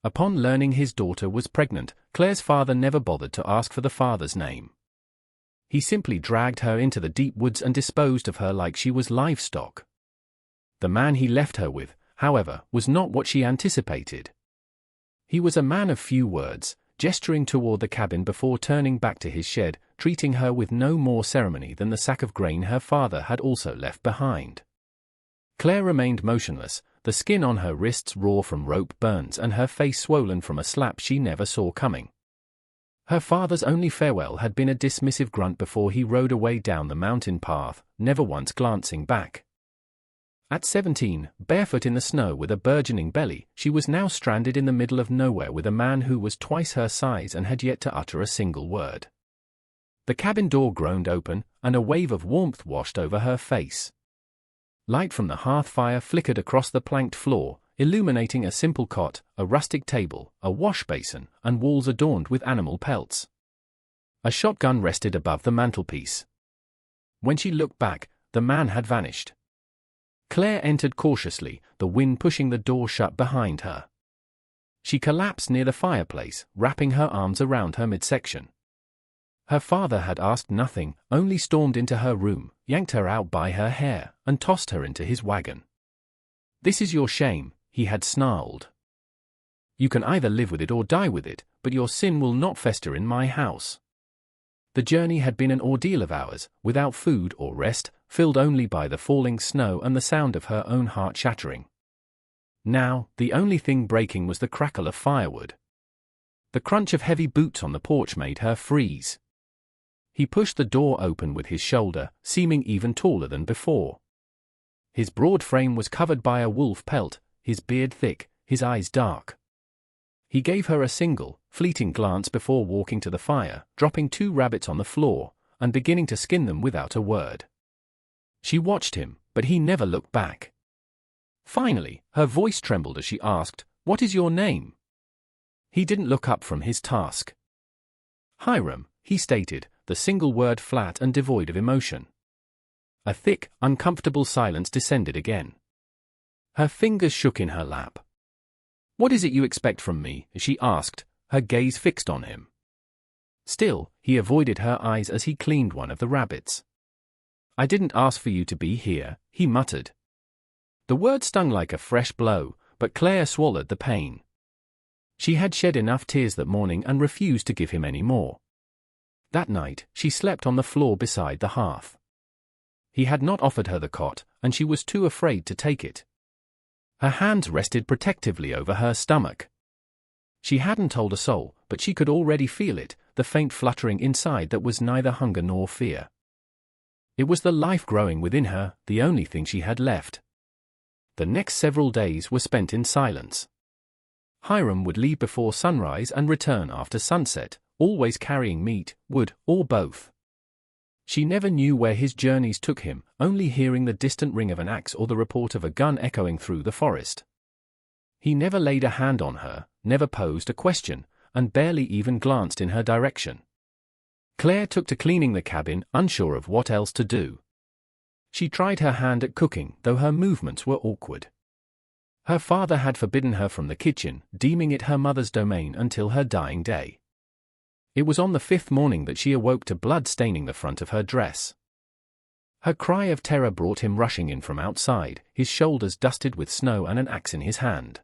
Upon learning his daughter was pregnant, Claire's father never bothered to ask for the father's name. He simply dragged her into the deep woods and disposed of her like she was livestock. The man he left her with, however, was not what she anticipated. He was a man of few words, gesturing toward the cabin before turning back to his shed, treating her with no more ceremony than the sack of grain her father had also left behind. Claire remained motionless, the skin on her wrists raw from rope burns and her face swollen from a slap she never saw coming. Her father's only farewell had been a dismissive grunt before he rode away down the mountain path, never once glancing back. At 17, barefoot in the snow with a burgeoning belly, she was now stranded in the middle of nowhere with a man who was twice her size and had yet to utter a single word. The cabin door groaned open, and a wave of warmth washed over her face. Light from the hearth fire flickered across the planked floor, illuminating a simple cot, a rustic table, a wash basin, and walls adorned with animal pelts. A shotgun rested above the mantelpiece. When she looked back, the man had vanished. Claire entered cautiously, the wind pushing the door shut behind her. She collapsed near the fireplace, wrapping her arms around her midsection. Her father had asked nothing, only stormed into her room, yanked her out by her hair, and tossed her into his wagon. "This is your shame," he had snarled. "You can either live with it or die with it, but your sin will not fester in my house." The journey had been an ordeal of hours, without food or rest, filled only by the falling snow and the sound of her own heart shattering. Now, the only thing breaking was the crackle of firewood. The crunch of heavy boots on the porch made her freeze. He pushed the door open with his shoulder, seeming even taller than before. His broad frame was covered by a wolf pelt, his beard thick, his eyes dark. He gave her a single, fleeting glance before walking to the fire, dropping 2 rabbits on the floor, and beginning to skin them without a word. She watched him, but he never looked back. Finally, her voice trembled as she asked, "What is your name?" He didn't look up from his task. "Hiram," he stated, the single word flat and devoid of emotion. A thick, uncomfortable silence descended again. Her fingers shook in her lap. "What is it you expect from me?" she asked, her gaze fixed on him. Still, he avoided her eyes as he cleaned one of the rabbits. "I didn't ask for you to be here," he muttered. The word stung like a fresh blow, but Claire swallowed the pain. She had shed enough tears that morning and refused to give him any more. That night, she slept on the floor beside the hearth. He had not offered her the cot, and she was too afraid to take it. Her hands rested protectively over her stomach. She hadn't told a soul, but she could already feel it, the faint fluttering inside that was neither hunger nor fear. It was the life growing within her, the only thing she had left. The next several days were spent in silence. Hiram would leave before sunrise and return after sunset, always carrying meat, wood, or both. She never knew where his journeys took him, only hearing the distant ring of an axe or the report of a gun echoing through the forest. He never laid a hand on her, never posed a question, and barely even glanced in her direction. Claire took to cleaning the cabin, unsure of what else to do. She tried her hand at cooking, though her movements were awkward. Her father had forbidden her from the kitchen, deeming it her mother's domain until her dying day. It was on the 5th morning that she awoke to blood staining the front of her dress. Her cry of terror brought him rushing in from outside, his shoulders dusted with snow and an axe in his hand.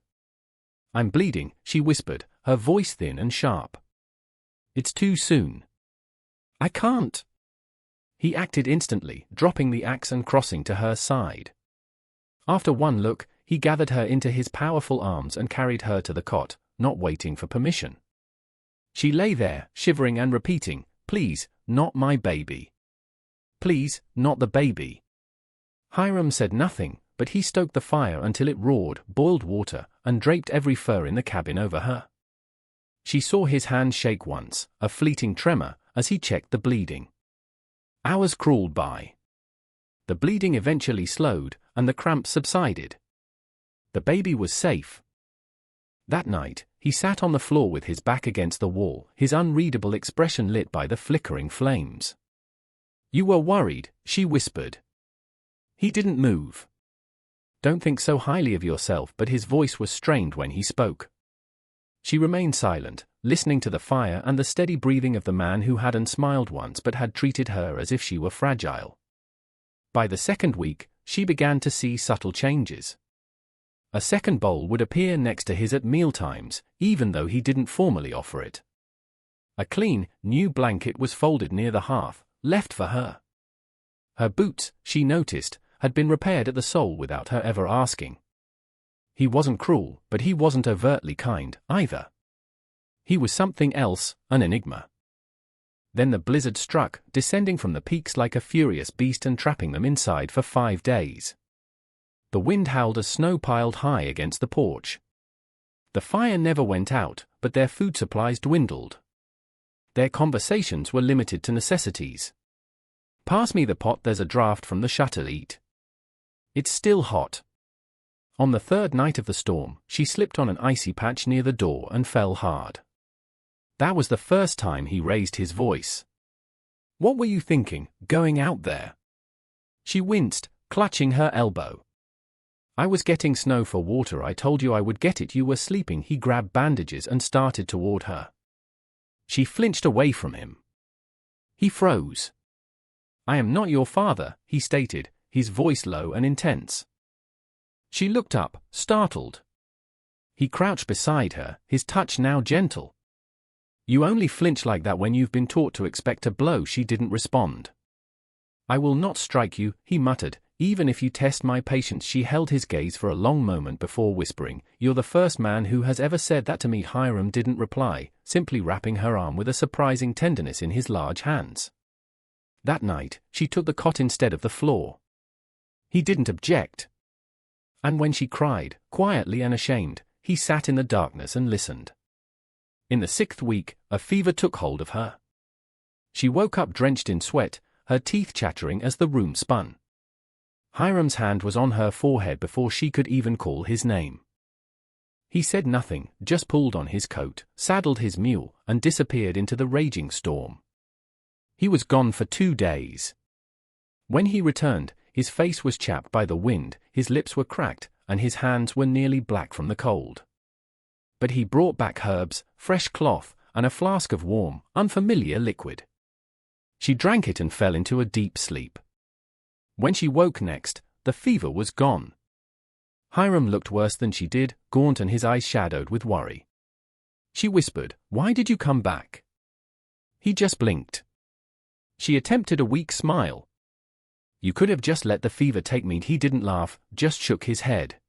"I'm bleeding," she whispered, her voice thin and sharp. "It's too soon." "I can't." He acted instantly, dropping the axe and crossing to her side. After one look, he gathered her into his powerful arms and carried her to the cot, not waiting for permission. She lay there, shivering and repeating, "Please, not my baby. Please, not the baby." Hiram said nothing, but he stoked the fire until it roared, boiled water, and draped every fur in the cabin over her. She saw his hand shake once, a fleeting tremor, as he checked the bleeding. Hours crawled by. The bleeding eventually slowed, and the cramps subsided. The baby was safe. That night, he sat on the floor with his back against the wall, his unreadable expression lit by the flickering flames. "You were worried," she whispered. He didn't move. "Don't think so highly of yourself," but his voice was strained when he spoke. She remained silent, listening to the fire and the steady breathing of the man who hadn't smiled once but had treated her as if she were fragile. By the second week, she began to see subtle changes. A second bowl would appear next to his at mealtimes, even though he didn't formally offer it. A clean, new blanket was folded near the hearth, left for her. Her boots, she noticed, had been repaired at the sole without her ever asking. He wasn't cruel, but he wasn't overtly kind, either. He was something else, an enigma. Then the blizzard struck, descending from the peaks like a furious beast and trapping them inside for 5 days. The wind howled as snow piled high against the porch. The fire never went out, but their food supplies dwindled. Their conversations were limited to necessities. "Pass me the pot, there's a draft from the shuttle-eat. It's still hot." On the third night of the storm, she slipped on an icy patch near the door and fell hard. That was the first time he raised his voice. "What were you thinking, going out there?" She winced, clutching her elbow. "I was getting snow for water. I told you I would get it. You were sleeping." He grabbed bandages and started toward her. She flinched away from him. He froze. "I am not your father," he stated, his voice low and intense. She looked up, startled. He crouched beside her, his touch now gentle. "You only flinch like that when you've been taught to expect a blow." She didn't respond. "I will not strike you," he muttered, "even if you test my patience." She held his gaze for a long moment before whispering, "You're the first man who has ever said that to me." Hiram didn't reply, simply wrapping her arm with a surprising tenderness in his large hands. That night, she took the cot instead of the floor. He didn't object. And when she cried, quietly and ashamed, he sat in the darkness and listened. In the 6th week, a fever took hold of her. She woke up drenched in sweat, her teeth chattering as the room spun. Hiram's hand was on her forehead before she could even call his name. He said nothing, just pulled on his coat, saddled his mule, and disappeared into the raging storm. He was gone for 2 days. When he returned, his face was chapped by the wind, his lips were cracked, and his hands were nearly black from the cold. But he brought back herbs, fresh cloth, and a flask of warm, unfamiliar liquid. She drank it and fell into a deep sleep. When she woke next, the fever was gone. Hiram looked worse than she did, gaunt and his eyes shadowed with worry. She whispered, "Why did you come back?" He just blinked. She attempted a weak smile. "You could have just let the fever take me." He didn't laugh, just shook his head.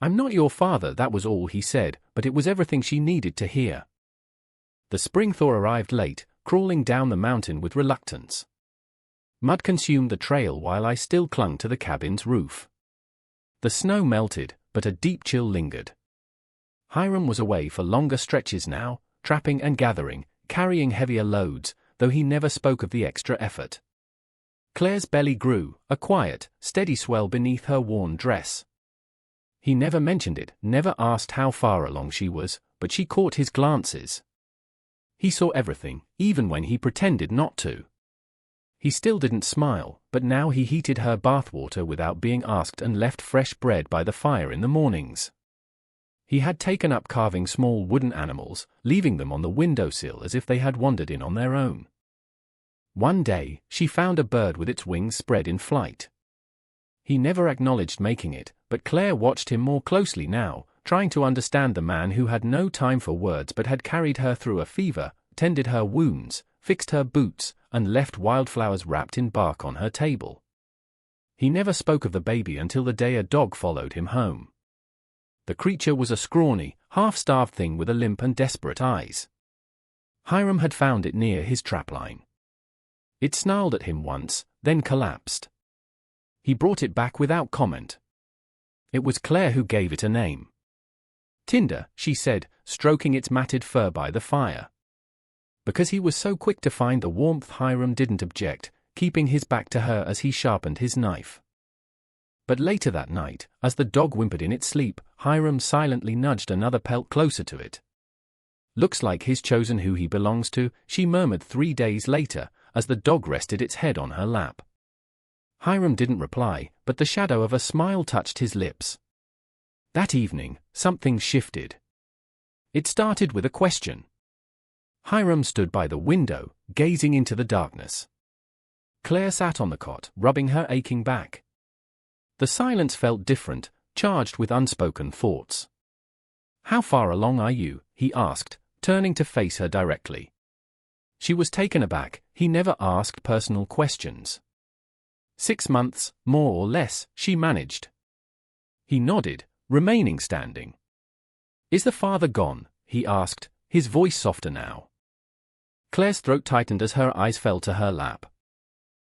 "I'm not your father," that was all he said, but it was everything she needed to hear. The spring thaw arrived late, crawling down the mountain with reluctance. Mud consumed the trail while I still clung to the cabin's roof. The snow melted, but a deep chill lingered. Hiram was away for longer stretches now, trapping and gathering, carrying heavier loads, though he never spoke of the extra effort. Claire's belly grew, a quiet, steady swell beneath her worn dress. He never mentioned it, never asked how far along she was, but she caught his glances. He saw everything, even when he pretended not to. He still didn't smile, but now he heated her bathwater without being asked and left fresh bread by the fire in the mornings. He had taken up carving small wooden animals, leaving them on the windowsill as if they had wandered in on their own. One day, she found a bird with its wings spread in flight. He never acknowledged making it, but Claire watched him more closely now, trying to understand the man who had no time for words but had carried her through a fever, tended her wounds, fixed her boots, and left wildflowers wrapped in bark on her table. He never spoke of the baby until the day a dog followed him home. The creature was a scrawny, half-starved thing with a limp and desperate eyes. Hiram had found it near his trapline. It snarled at him once, then collapsed. He brought it back without comment. It was Claire who gave it a name. "Tinder," she said, stroking its matted fur by the fire. Because he was so quick to find the warmth, Hiram didn't object, keeping his back to her as he sharpened his knife. But later that night, as the dog whimpered in its sleep, Hiram silently nudged another pelt closer to it. "Looks like he's chosen who he belongs to," she murmured 3 days later, as the dog rested its head on her lap. Hiram didn't reply, but the shadow of a smile touched his lips. That evening, something shifted. It started with a question. Hiram stood by the window, gazing into the darkness. Claire sat on the cot, rubbing her aching back. The silence felt different, charged with unspoken thoughts. "How far along are you?" he asked, turning to face her directly. She was taken aback. He never asked personal questions. 6 months, more or less, she managed. He nodded, remaining standing. "Is the father gone?" he asked, his voice softer now. Claire's throat tightened as her eyes fell to her lap.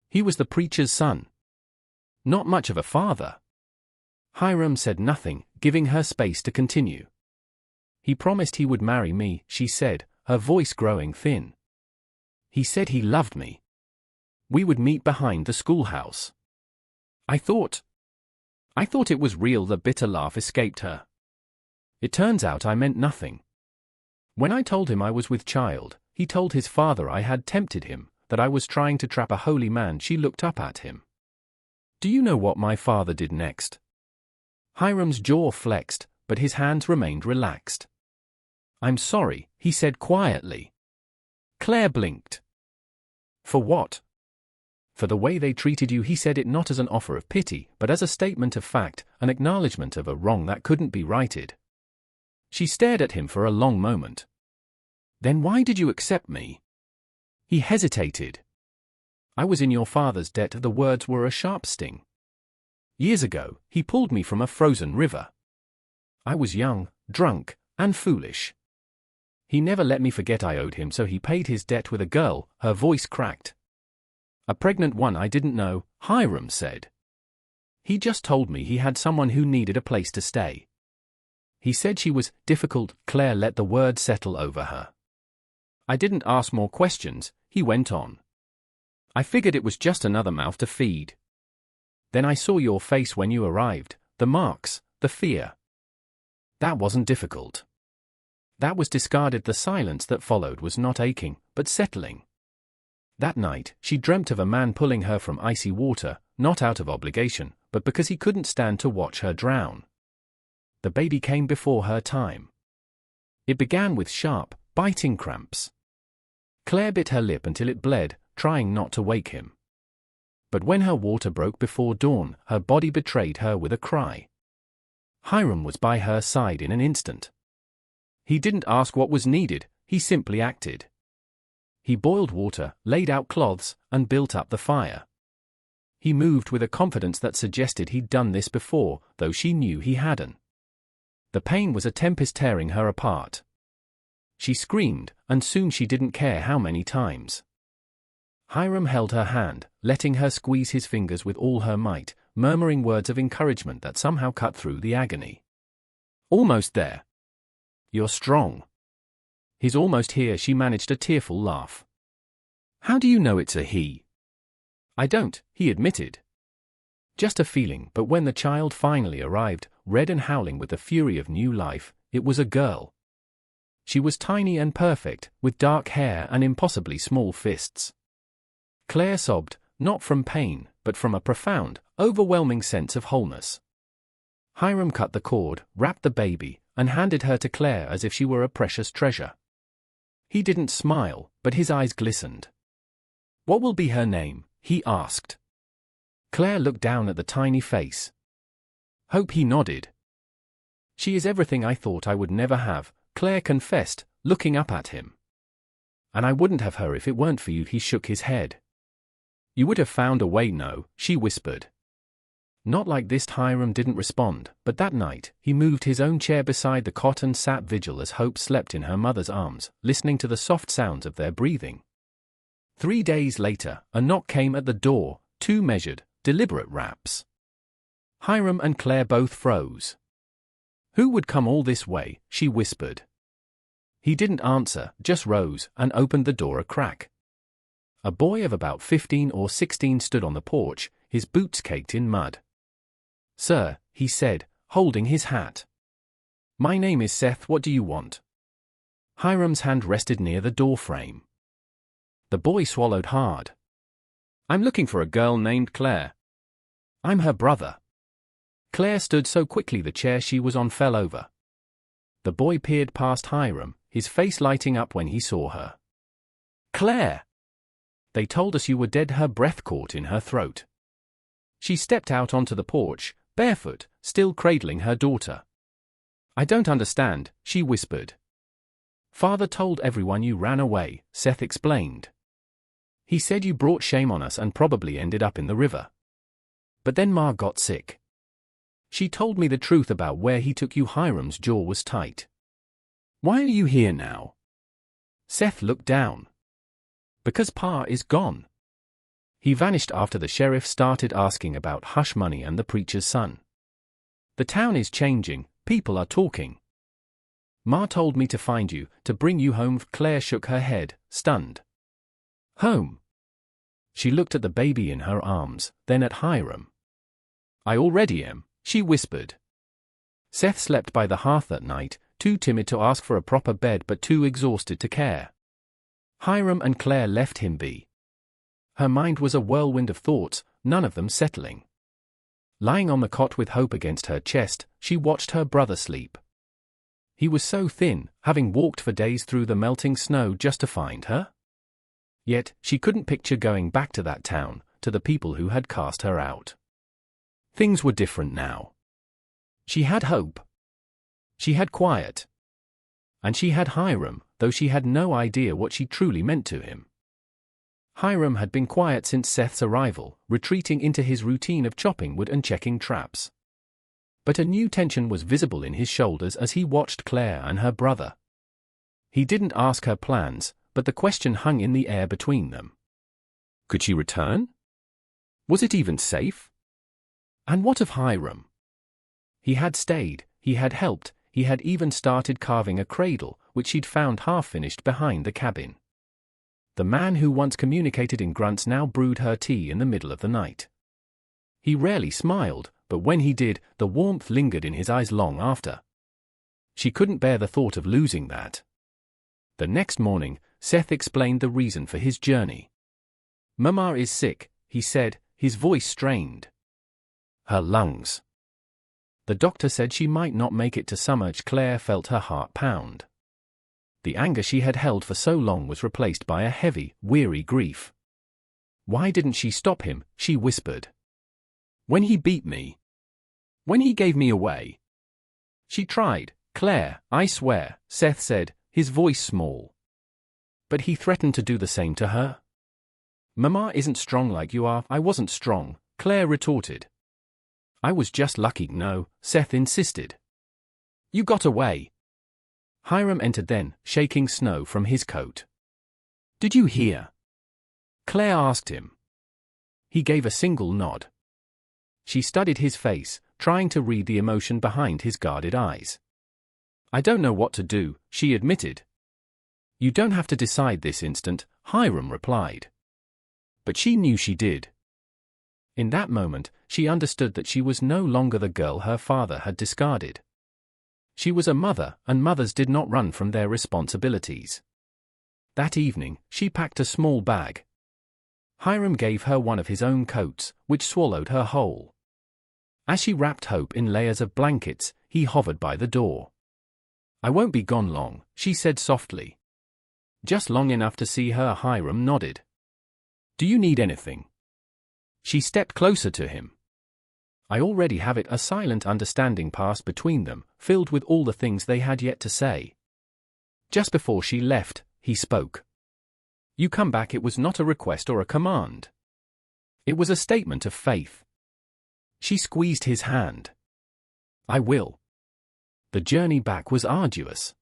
"He was the preacher's son. Not much of a father." Hiram said nothing, giving her space to continue. "He promised he would marry me," she said, her voice growing thin. "He said he loved me. We would meet behind the schoolhouse. I thought it was real." The bitter laugh escaped her. "It turns out I meant nothing. When I told him I was with child, he told his father I had tempted him, that I was trying to trap a holy man." She looked up at him. "Do you know what my father did next?" Hiram's jaw flexed, but his hands remained relaxed. "I'm sorry," he said quietly. Claire blinked. "For what?" "For the way they treated you." He said it not as an offer of pity, but as a statement of fact, an acknowledgement of a wrong that couldn't be righted. She stared at him for a long moment. "Then why did you accept me?" He hesitated. "I was in your father's debt." The words were a sharp sting. "Years ago, he pulled me from a frozen river. I was young, drunk, and foolish. He never let me forget I owed him, so he paid his debt with a girl." Her voice cracked. "A pregnant one. I didn't know," Hiram said. "He just told me he had someone who needed a place to stay. He said she was difficult." Claire let the word settle over her. "I didn't ask more questions," he went on. "I figured it was just another mouth to feed. Then I saw your face when you arrived, the marks, the fear. That wasn't difficult. That was discarded." The silence that followed was not aching, but settling. That night, she dreamt of a man pulling her from icy water, not out of obligation, but because he couldn't stand to watch her drown. The baby came before her time. It began with sharp, biting cramps. Claire bit her lip until it bled, trying not to wake him. But when her water broke before dawn, her body betrayed her with a cry. Hiram was by her side in an instant. He didn't ask what was needed, he simply acted. He boiled water, laid out cloths, and built up the fire. He moved with a confidence that suggested he'd done this before, though she knew he hadn't. The pain was a tempest tearing her apart. She screamed, and soon she didn't care how many times. Hiram held her hand, letting her squeeze his fingers with all her might, murmuring words of encouragement that somehow cut through the agony. "Almost there. You're strong." "He's almost here." She managed a tearful laugh. "How do you know it's a he?" "I don't," he admitted. "Just a feeling." But when the child finally arrived, red and howling with the fury of new life, it was a girl. She was tiny and perfect, with dark hair and impossibly small fists. Claire sobbed, not from pain, but from a profound, overwhelming sense of wholeness. Hiram cut the cord, wrapped the baby, and handed her to Claire as if she were a precious treasure. He didn't smile, but his eyes glistened. "What will be her name?" he asked. Claire looked down at the tiny face. "Hope." He nodded. "She is everything I thought I would never have," Claire confessed, looking up at him. "And I wouldn't have her if it weren't for you." He shook his head. "You would have found a way." "No," she whispered. "Not like this." Hiram didn't respond, but that night, he moved his own chair beside the cot and sat vigil as Hope slept in her mother's arms, listening to the soft sounds of their breathing. 3 days later, a knock came at the door, 2 measured, deliberate raps. Hiram and Claire both froze. "Who would come all this way?" she whispered. He didn't answer, just rose and opened the door a crack. A boy of about 15 or 16 stood on the porch, his boots caked in mud. "Sir," he said, holding his hat. "My name is Seth. What do you want?" Hiram's hand rested near the doorframe. The boy swallowed hard. "I'm looking for a girl named Claire. I'm her brother." Claire stood so quickly the chair she was on fell over. The boy peered past Hiram, his face lighting up when he saw her. "Claire! They told us you were dead." Her breath caught in her throat. She stepped out onto the porch, barefoot, still cradling her daughter. "I don't understand," she whispered. "Father told everyone you ran away," Seth explained. "He said you brought shame on us and probably ended up in the river. But then Ma got sick. She told me the truth about where he took you." Hiram's jaw was tight. "Why are you here now?" Seth looked down. "Because Pa is gone. He vanished after the sheriff started asking about hush money and the preacher's son. The town is changing, people are talking. Ma told me to find you, to bring you home." Claire shook her head, stunned. "Home?" She looked at the baby in her arms, then at Hiram. "I already am," she whispered. Seth slept by the hearth that night, too timid to ask for a proper bed but too exhausted to care. Hiram and Claire left him be. Her mind was a whirlwind of thoughts, none of them settling. Lying on the cot with hope against her chest, she watched her brother sleep. He was so thin, having walked for days through the melting snow just to find her. Yet, she couldn't picture going back to that town, to the people who had cast her out. Things were different now. She had hope. She had quiet. And she had Hiram, though she had no idea what she truly meant to him. Hiram had been quiet since Seth's arrival, retreating into his routine of chopping wood and checking traps. But a new tension was visible in his shoulders as he watched Claire and her brother. He didn't ask her plans, but the question hung in the air between them. Could she return? Was it even safe? And what of Hiram? He had stayed, he had helped, he had even started carving a cradle, which she'd found half-finished behind the cabin. The man who once communicated in grunts now brewed her tea in the middle of the night. He rarely smiled, but when he did, the warmth lingered in his eyes long after. She couldn't bear the thought of losing that. The next morning, Seth explained the reason for his journey. "Mama is sick," he said, his voice strained. "Her lungs. The doctor said she might not make it to summer." Claire felt her heart pound. The anger she had held for so long was replaced by a heavy, weary grief. "Why didn't she stop him?" she whispered. "When he beat me. When he gave me away." "She tried, Claire, I swear," Seth said, his voice small. "But he threatened to do the same to her." "Mama isn't strong like you are." "I wasn't strong," Claire retorted. "I was just lucky." "No," Seth insisted. "You got away." Hiram entered then, shaking snow from his coat. "Did you hear?" Claire asked him. He gave a single nod. She studied his face, trying to read the emotion behind his guarded eyes. "I don't know what to do," she admitted. "You don't have to decide this instant," Hiram replied. But she knew she did. In that moment, she understood that she was no longer the girl her father had discarded. She was a mother, and mothers did not run from their responsibilities. That evening, she packed a small bag. Hiram gave her one of his own coats, which swallowed her whole. As she wrapped Hope in layers of blankets, he hovered by the door. "I won't be gone long," she said softly. "Just long enough to see her." Hiram nodded. "Do you need anything?" She stepped closer to him. "I already have it." A silent understanding passed between them, filled with all the things they had yet to say. Just before she left, he spoke. "You come back." It was not a request or a command. It was a statement of faith. She squeezed his hand. "I will." The journey back was arduous.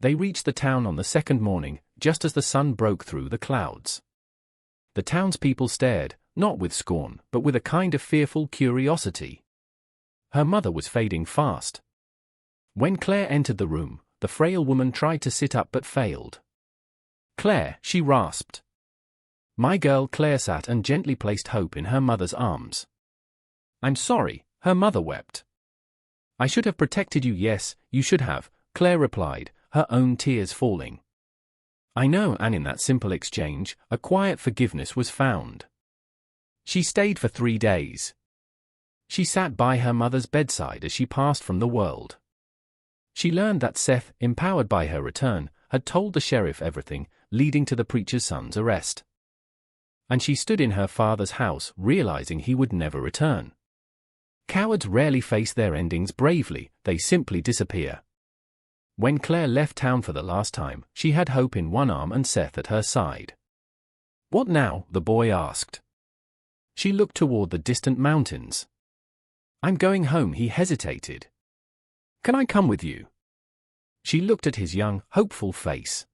They reached the town on the second morning, just as the sun broke through the clouds. The townspeople stared, not with scorn, but with a kind of fearful curiosity. Her mother was fading fast. When Claire entered the room, the frail woman tried to sit up but failed. "Claire," she rasped. "My girl." Claire sat and gently placed Hope in her mother's arms. "I'm sorry," her mother wept. "I should have protected you." "Yes, you should have," Claire replied, her own tears falling. "I know." And in that simple exchange, a quiet forgiveness was found. She stayed for 3 days. She sat by her mother's bedside as she passed from the world. She learned that Seth, empowered by her return, had told the sheriff everything, leading to the preacher's son's arrest. And she stood in her father's house, realizing he would never return. Cowards rarely face their endings bravely, they simply disappear. When Claire left town for the last time, she had hope in one arm and Seth at her side. "What now?" the boy asked. She looked toward the distant mountains. "I'm going home," he hesitated. "Can I come with you?" She looked at his young, hopeful face.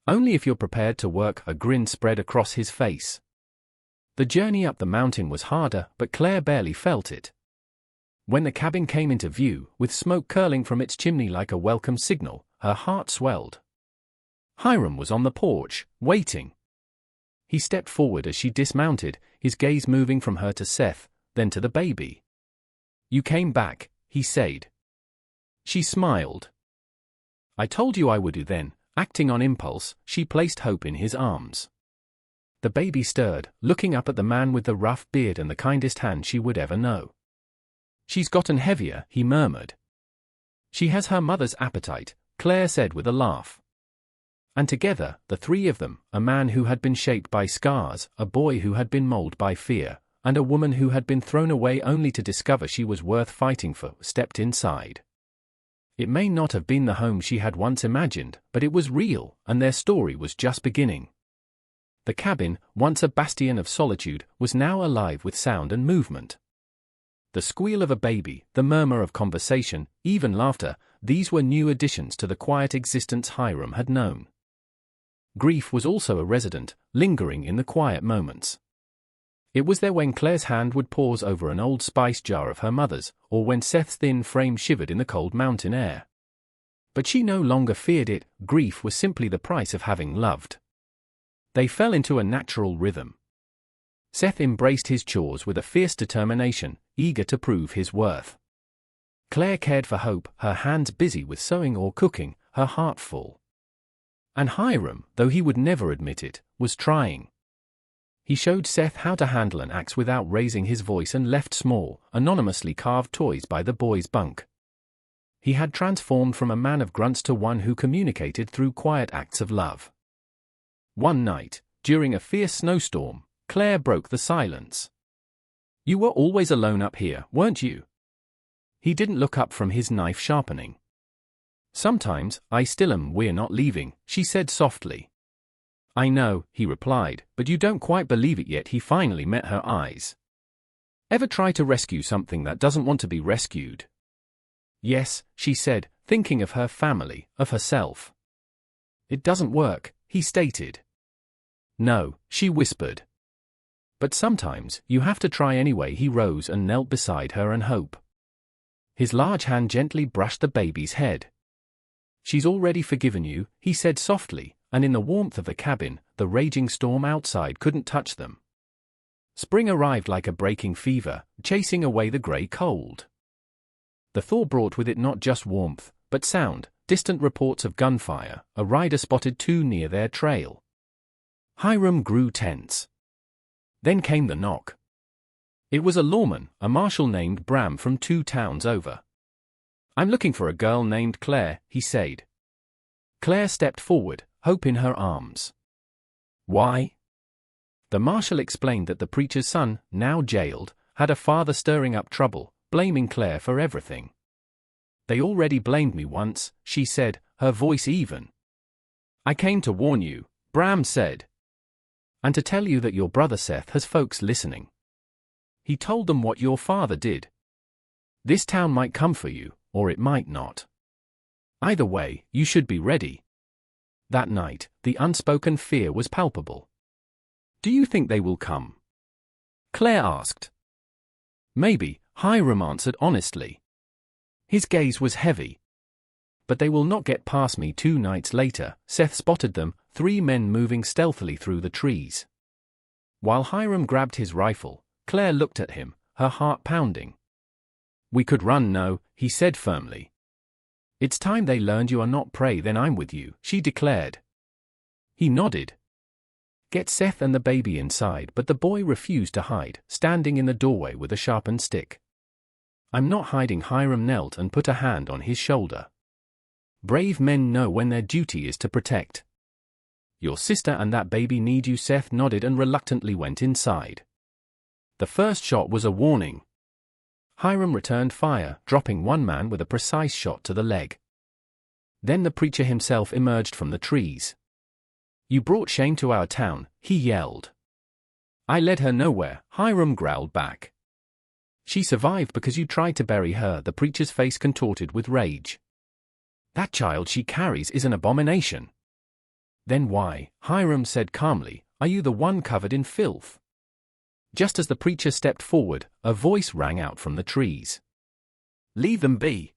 "Only if you're prepared to work," a grin spread across his face. The journey up the mountain was harder, but Claire barely felt it. When the cabin came into view, with smoke curling from its chimney like a welcome signal, her heart swelled. Hiram was on the porch, waiting. He stepped forward as she dismounted, his gaze moving from her to Seth, then to the baby. "You came back," he said. She smiled. "I told you I would do." Then, acting on impulse, she placed Hope in his arms. The baby stirred, looking up at the man with the rough beard and the kindest hand she would ever know. "She's gotten heavier," he murmured. "She has her mother's appetite," Claire said with a laugh. And together, the three of them, a man who had been shaped by scars, a boy who had been molded by fear, and a woman who had been thrown away only to discover she was worth fighting for, stepped inside. It may not have been the home she had once imagined, but it was real, and their story was just beginning. The cabin, once a bastion of solitude, was now alive with sound and movement. The squeal of a baby, the murmur of conversation, even laughter, these were new additions to the quiet existence Hiram had known. Grief was also a resident, lingering in the quiet moments. It was there when Claire's hand would pause over an old spice jar of her mother's, or when Seth's thin frame shivered in the cold mountain air. But she no longer feared it, grief was simply the price of having loved. They fell into a natural rhythm. Seth embraced his chores with a fierce determination, eager to prove his worth. Claire cared for Hope, her hands busy with sewing or cooking, her heart full. And Hiram, though he would never admit it, was trying. He showed Seth how to handle an axe without raising his voice and left small, anonymously carved toys by the boys' bunk. He had transformed from a man of grunts to one who communicated through quiet acts of love. One night, during a fierce snowstorm, Claire broke the silence. "You were always alone up here, weren't you?" He didn't look up from his knife sharpening. "Sometimes, I still am." "We're not leaving," she said softly. "I know," he replied, "but you don't quite believe it yet." He finally met her eyes. "Ever try to rescue something that doesn't want to be rescued?" "Yes," she said, thinking of her family, of herself. "It doesn't work," he stated. "No," she whispered. "But sometimes, you have to try anyway." He rose and knelt beside her and Hope. His large hand gently brushed the baby's head. "She's already forgiven you," he said softly, and in the warmth of the cabin, the raging storm outside couldn't touch them. Spring arrived like a breaking fever, chasing away the gray cold. The thaw brought with it not just warmth, but sound, distant reports of gunfire, a rider spotted too near their trail. Hiram grew tense. Then came the knock. It was a lawman, a marshal named Bram from 2 towns over. "I'm looking for a girl named Claire," he said. Claire stepped forward, Hope in her arms. "Why?" The marshal explained that the preacher's son, now jailed, had a father stirring up trouble, blaming Claire for everything. "They already blamed me once," she said, her voice even. "I came to warn you," Bram said. "And to tell you that your brother Seth has folks listening. He told them what your father did. This town might come for you, or it might not. Either way, you should be ready." That night, the unspoken fear was palpable. "Do you think they will come?" Claire asked. "Maybe," Hiram answered honestly. His gaze was heavy. "But they will not get past me." 2 nights later, Seth spotted them, 3 men moving stealthily through the trees. While Hiram grabbed his rifle, Claire looked at him, her heart pounding. "We could run." "No," he said firmly. "It's time they learned you are not prey." "Then I'm with you," she declared. He nodded. "Get Seth and the baby inside." But the boy refused to hide, standing in the doorway with a sharpened stick. "I'm not hiding." Hiram knelt and put a hand on his shoulder. Brave men know when their duty is to protect. Your sister and that baby need you. Seth nodded and reluctantly went inside. The first shot was a warning. Hiram returned fire, dropping one man with a precise shot to the leg. Then the preacher himself emerged from the trees. You brought shame to our town, he yelled. I led her nowhere, Hiram growled back. She survived because you tried to bury her. The preacher's face contorted with rage. That child she carries is an abomination. Then why, Hiram said calmly, are you the one covered in filth? Just as the preacher stepped forward, a voice rang out from the trees. Leave them be.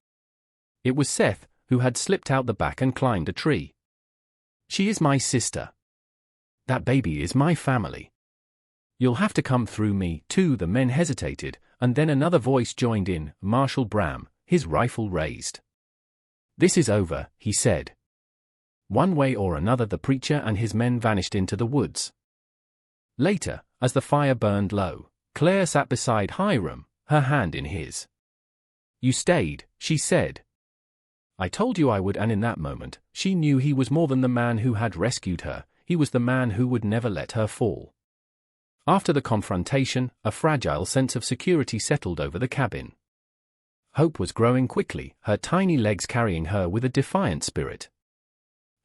It was Seth, who had slipped out the back and climbed a tree. She is my sister. That baby is my family. You'll have to come through me, too. The men hesitated, and then another voice joined in, Marshal Bram, his rifle raised. This is over, he said. One way or another the preacher and his men vanished into the woods. Later, as the fire burned low, Claire sat beside Hiram, her hand in his. You stayed, she said. I told you I would, and in that moment, she knew he was more than the man who had rescued her, he was the man who would never let her fall. After the confrontation, a fragile sense of security settled over the cabin. Hope was growing quickly, her tiny legs carrying her with a defiant spirit.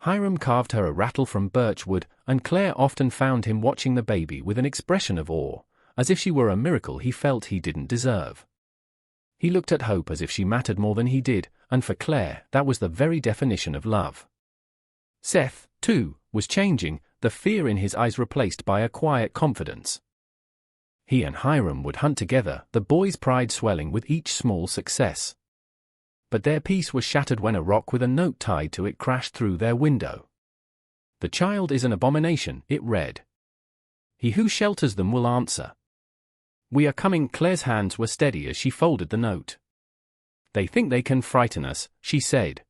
Hiram carved her a rattle from birch wood, and Claire often found him watching the baby with an expression of awe, as if she were a miracle he felt he didn't deserve. He looked at Hope as if she mattered more than he did, and for Claire, that was the very definition of love. Seth, too, was changing, the fear in his eyes replaced by a quiet confidence. He and Hiram would hunt together, the boy's pride swelling with each small success. But their peace was shattered when a rock with a note tied to it crashed through their window. The child is an abomination, it read. He who shelters them will answer. We are coming. Claire's hands were steady as she folded the note. They think they can frighten us, she said.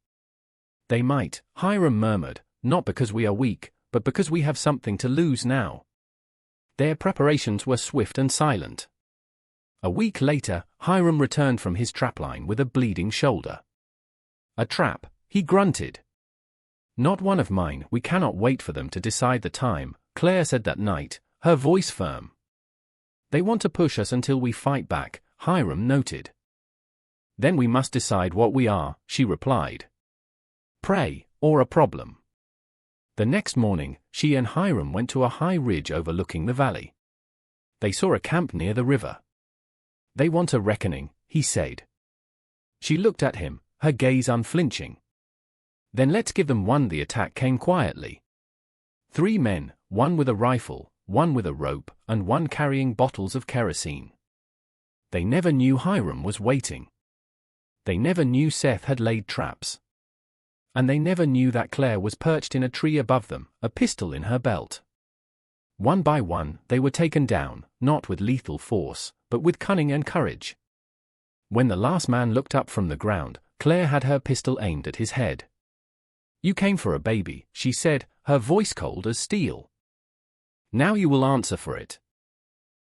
They might, Hiram murmured, not because we are weak, but because we have something to lose now. Their preparations were swift and silent. A week later, Hiram returned from his trapline with a bleeding shoulder. A trap, he grunted. Not one of mine. We cannot wait for them to decide the time, Claire said that night, her voice firm. They want to push us until we fight back, Hiram noted. Then we must decide what we are, she replied. Prey, or a problem. The next morning, she and Hiram went to a high ridge overlooking the valley. They saw a camp near the river. They want a reckoning, he said. She looked at him, her gaze unflinching. Then let's give them one. The attack came quietly. 3 men, one with a rifle, one with a rope, and one carrying bottles of kerosene. They never knew Hiram was waiting. They never knew Seth had laid traps. And they never knew that Claire was perched in a tree above them, a pistol in her belt. One by one, they were taken down, not with lethal force, but with cunning and courage. When the last man looked up from the ground, Claire had her pistol aimed at his head. You came for a baby, she said, her voice cold as steel. Now you will answer for it.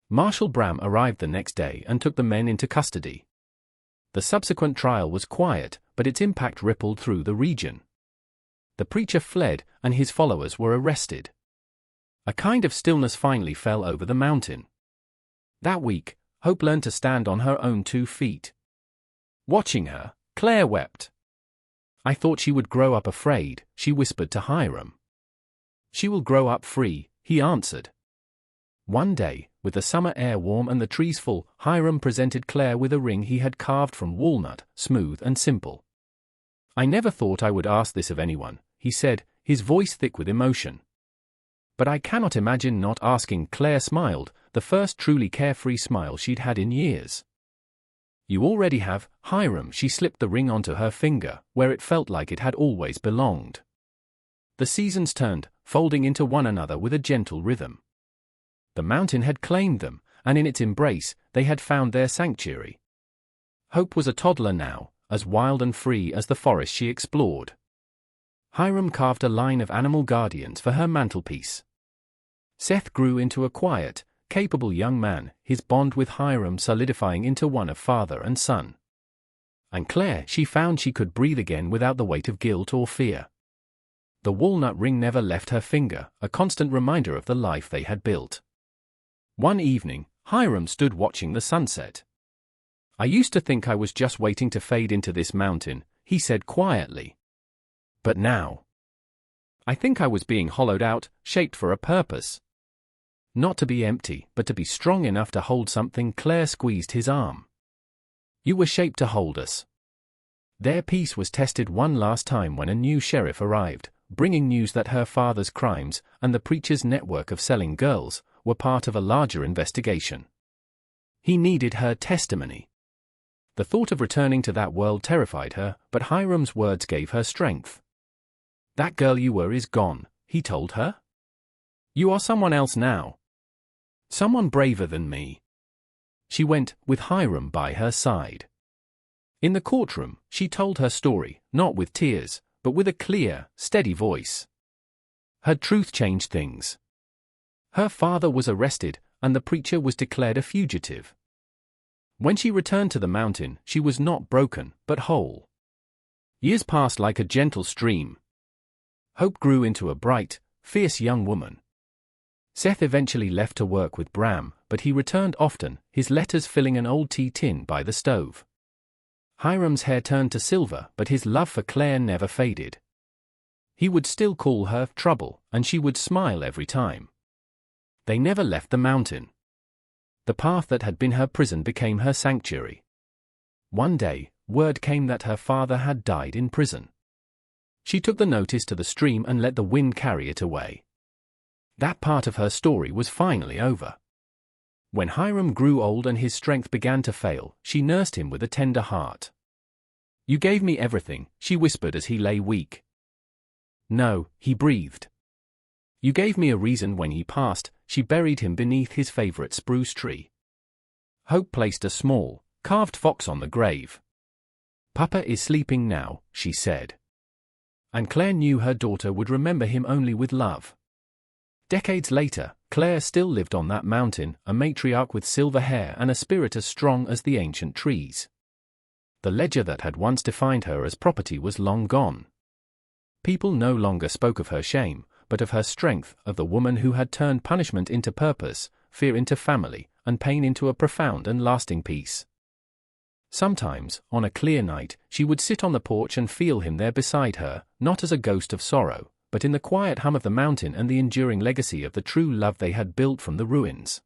Marshal Bram arrived the next day and took the men into custody. The subsequent trial was quiet, but its impact rippled through the region. The preacher fled, and his followers were arrested. A kind of stillness finally fell over the mountain. That week, Hope learned to stand on her own 2 feet. Watching her, Claire wept. I thought she would grow up afraid, she whispered to Hiram. She will grow up free, he answered. One day, with the summer air warm and the trees full, Hiram presented Claire with a ring he had carved from walnut, smooth and simple. I never thought I would ask this of anyone, he said, his voice thick with emotion. But I cannot imagine not asking. Claire smiled, the first truly carefree smile she'd had in years. You already have, Hiram. She slipped the ring onto her finger, where it felt like it had always belonged. The seasons turned, folding into one another with a gentle rhythm. The mountain had claimed them, and in its embrace, they had found their sanctuary. Hope was a toddler now, as wild and free as the forest she explored. Hiram carved a line of animal guardians for her mantelpiece. Seth grew into a quiet, capable young man, his bond with Hiram solidifying into one of father and son. And Claire, she found she could breathe again without the weight of guilt or fear. The walnut ring never left her finger, a constant reminder of the life they had built. One evening, Hiram stood watching the sunset. "I used to think I was just waiting to fade into this mountain," he said quietly. "But now, I think I was being hollowed out, shaped for a purpose. Not to be empty, but to be strong enough to hold something." Claire squeezed his arm. "You were shaped to hold us." Their peace was tested one last time when a new sheriff arrived, bringing news that her father's crimes and the preacher's network of selling girls were part of a larger investigation. He needed her testimony. The thought of returning to that world terrified her, but Hiram's words gave her strength. "That girl you were is gone," he told her. "You are someone else now. Someone braver than me." She went, with Hiram by her side. In the courtroom, she told her story, not with tears, but with a clear, steady voice. Her truth changed things. Her father was arrested, and the preacher was declared a fugitive. When she returned to the mountain, she was not broken, but whole. Years passed like a gentle stream. Hope grew into a bright, fierce young woman. Seth eventually left to work with Bram, but he returned often, his letters filling an old tea tin by the stove. Hiram's hair turned to silver, but his love for Claire never faded. He would still call her Trouble, and she would smile every time. They never left the mountain. The path that had been her prison became her sanctuary. One day, word came that her father had died in prison. She took the notice to the stream and let the wind carry it away. That part of her story was finally over. When Hiram grew old and his strength began to fail, she nursed him with a tender heart. "You gave me everything," she whispered as he lay weak. "No," he breathed. "You gave me a reason." When he passed, she buried him beneath his favorite spruce tree. Hope placed a small, carved fox on the grave. "Papa is sleeping now," she said. And Claire knew her daughter would remember him only with love. Decades later, Claire still lived on that mountain, a matriarch with silver hair and a spirit as strong as the ancient trees. The ledger that had once defined her as property was long gone. People no longer spoke of her shame, but of her strength, of the woman who had turned punishment into purpose, fear into family, and pain into a profound and lasting peace. Sometimes, on a clear night, she would sit on the porch and feel him there beside her, not as a ghost of sorrow, but in the quiet hum of the mountain and the enduring legacy of the true love they had built from the ruins.